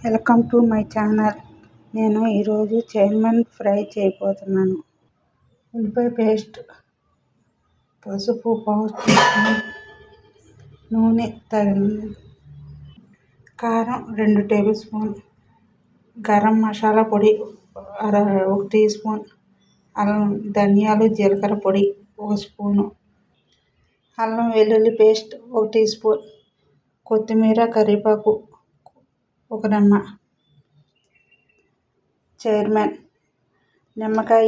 Welcome to my channel. నేను ఈరోజు chairman fry చేయబోతున్నాను. ఉల్లిపాయ పేస్ట్, పసుపు పావు స్పూన్, నూనె తగిన, కారం 2 టేబుల్ స్పూన్, గరం మసాలా పొడి 1 టీ స్పూన్, ధనియాలు జీలకర్ర పొడి 1 స్పూను, అల్లం వెల్లుల్లి పేస్ట్ 1 టీ స్పూన్, కొత్తిమీర కరివేపాకు 1 రెమ్మ, చైర్మన్, నిమ్మకాయ,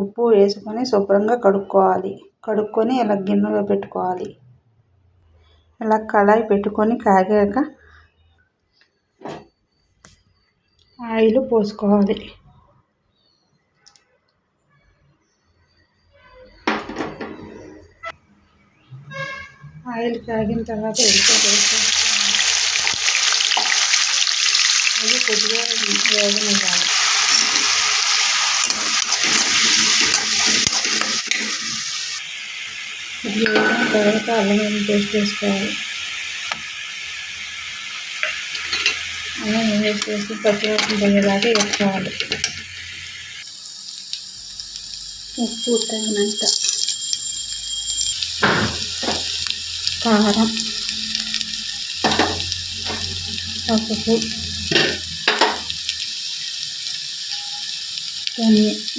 ఉప్పు వేసుకొని శుభ్రంగా కడుక్కొని ఇలా గిన్నెలో పెట్టుకోవాలి. ఇలా కళాయి పెట్టుకొని కాగాక ఆయిల్ పోసుకోవాలి. ఆయిల్ కాగిన తర్వాత ఉల్లిపాయ వేసుకోవాలి. అది కొద్దిగా వేగనివ్వాలి. ఇది వేగిన తర్వాత అల్లం వెల్లుల్లి పేస్ట్ వేసుకోవాలి. అల్లం వెల్లుల్లి పేస్ట్ పచ్చివాసన పోయేలాగా వేసుకోవాలి. ఉప్పు తగినంత, కారం, పసుపు,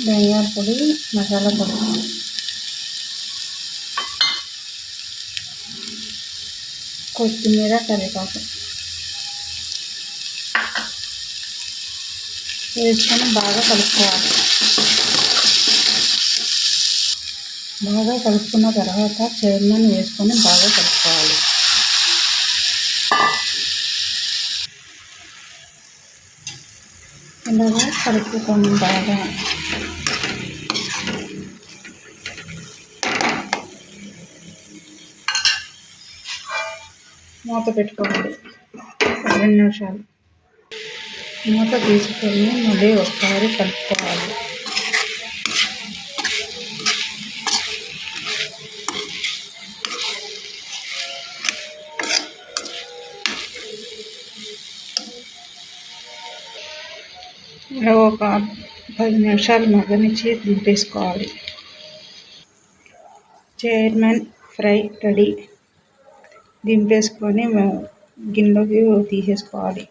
ధనియాల పొడి, మసాలా పొడి, కొత్తిమీర కరివేపాకు వేసుకొని బాగా కలుపుకోవాలి. బాగా కలుపుకున్న తర్వాత చైర్మన్ వేసుకొని బాగా కలుపుకోవాలి. ఇలాగా కలుపుకొని బాగా మూత పెట్టుకోవాలి. 2 నిమిషాలు మూత తీసుకొని మళ్ళీ ఒకసారి కలుపుకోవాలి. ఇలా ఒక 10 నిమిషాలు మగ్గనిచ్చి దింపేసుకోవాలి. చైర్మన్ ఫ్రై రెడీ. దింపేసుకొని గిన్నెలోకి తీసేసుకోవాలి.